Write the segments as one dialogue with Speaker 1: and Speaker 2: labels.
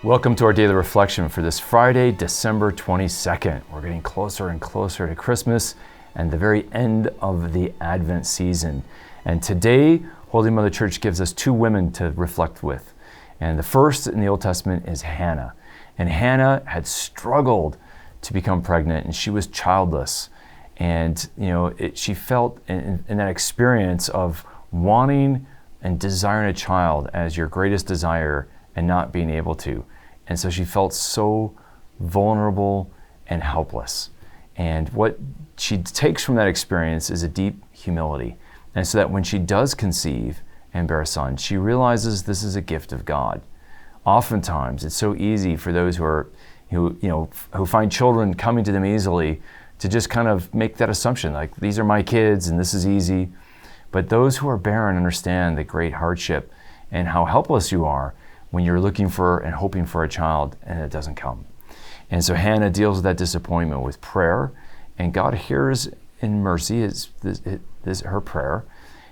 Speaker 1: Welcome to our daily reflection for this Friday, December 22nd. We're getting closer and closer to Christmas and the very end of the Advent season. And today, Holy Mother Church gives us two women to reflect with. And the first in the Old Testament is Hannah. And Hannah had struggled to become pregnant, and she was childless. And she felt in that experience of wanting and desiring a child as your greatest desire and not being able to. And so she felt so vulnerable and helpless. And what she takes from that experience is a deep humility. And so that when she does conceive and bear a son, she realizes this is a gift of God. Oftentimes, it's so easy for those who find children coming to them easily to just kind of make that assumption, like, these are my kids and this is easy. But those who are barren understand the great hardship and how helpless you are when you're looking for and hoping for a child and it doesn't come. And so Hannah deals with that disappointment with prayer, and God hears in mercy her prayer,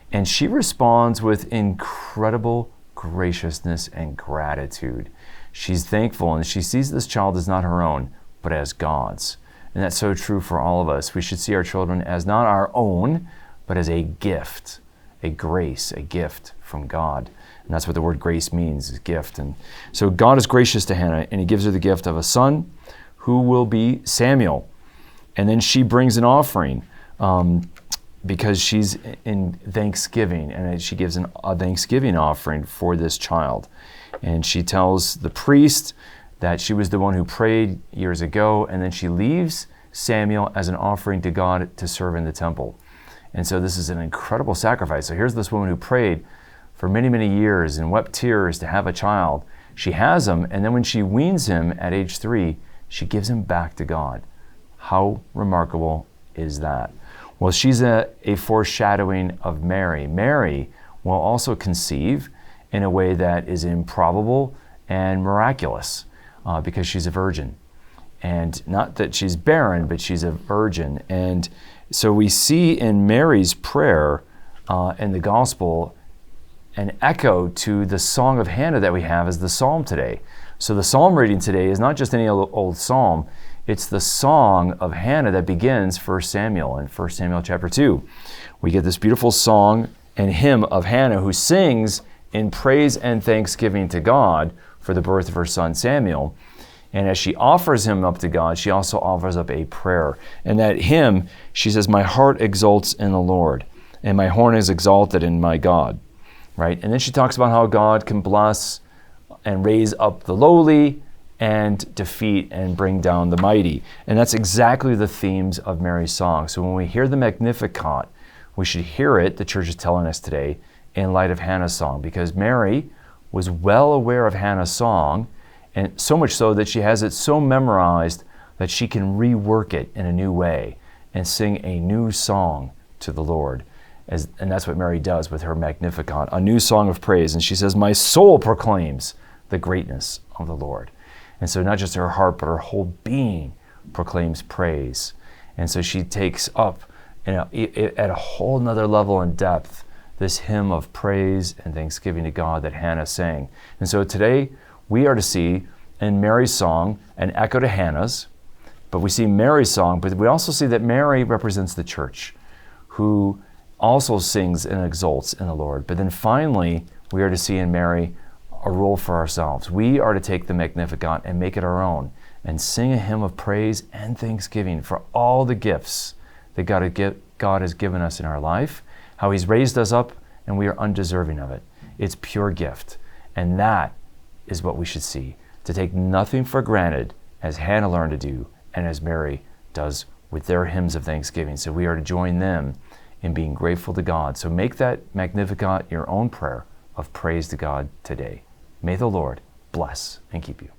Speaker 1: and she responds with incredible graciousness and gratitude. She's thankful, and she sees this child as not her own, but as God's. And that's so true for all of us. We should see our children as not our own, but as a gift, a grace, a gift from God. And that's what the word grace means, is gift. And so God is gracious to Hannah, and he gives her the gift of a son who will be Samuel. And then she brings an offering because she's in thanksgiving, and she gives a thanksgiving offering for this child. And she tells the priest that she was the one who prayed years ago, and then she leaves Samuel as an offering to God to serve in the temple. And so this is an incredible sacrifice. So here's this woman who prayed for many, many years and wept tears to have a child. She has him, and then when she weans him at age 3, she gives him back to God. How remarkable is that? Well, she's a foreshadowing of Mary. Mary will also conceive in a way that is improbable and miraculous because she's a virgin. And not that she's barren, but she's a virgin. And so we see in Mary's prayer in the gospel an echo to the song of Hannah that we have as the psalm today. So the psalm reading today is not just any old psalm, it's the song of Hannah that begins 1 Samuel in 1 Samuel chapter 2. We get this beautiful song and hymn of Hannah, who sings in praise and thanksgiving to God for the birth of her son Samuel. And as she offers him up to God, she also offers up a prayer. And that hymn, she says, "My heart exults in the Lord, and my horn is exalted in my God." Right? And then she talks about how God can bless and raise up the lowly and defeat and bring down the mighty. And that's exactly the themes of Mary's song. So when we hear the Magnificat, we should hear it, the church is telling us today, in light of Hannah's song, because Mary was well aware of Hannah's song, and so much so that she has it so memorized that she can rework it in a new way and sing a new song to the Lord. And that's what Mary does with her Magnificat, a new song of praise. And she says, "My soul proclaims the greatness of the Lord." And so not just her heart, but her whole being proclaims praise. And so she takes up at a whole nother level and depth this hymn of praise and thanksgiving to God that Hannah sang. And so today we are to see in Mary's song an echo to Hannah's, but we see Mary's song, but we also see that Mary represents the church, who also sings and exults in the Lord. But then finally, we are to see in Mary a role for ourselves. We are to take the Magnificat and make it our own and sing a hymn of praise and thanksgiving for all the gifts that God has given us in our life, how he's raised us up and we are undeserving of it. It's pure gift. And that is what we should see, to take nothing for granted, as Hannah learned to do and as Mary does with their hymns of thanksgiving. So we are to join them in being grateful to God. So make that Magnificat your own prayer of praise to God today. May the Lord bless and keep you.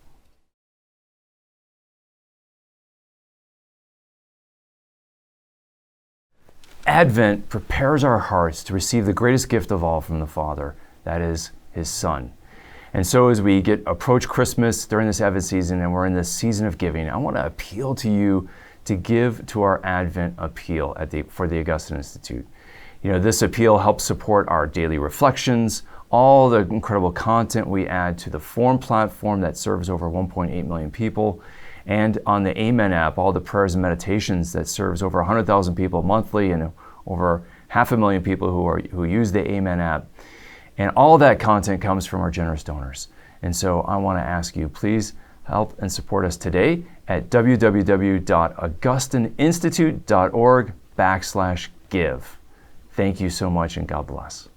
Speaker 1: Advent prepares our hearts to receive the greatest gift of all from the Father, that is his Son. And so as we approach Christmas during this Advent season, and we're in this season of giving, I want to appeal to you to give to our Advent appeal for the Augustine Institute. This appeal helps support our daily reflections, all the incredible content we add to the Form platform that serves over 1.8 million people, and on the Amen app, all the prayers and meditations that serves over 100,000 people monthly and over 500,000 people who use the Amen app. And all that content comes from our generous donors. And so I want to ask you, please help and support us today at www.augustineinstitute.org/give. Thank you so much, and God bless.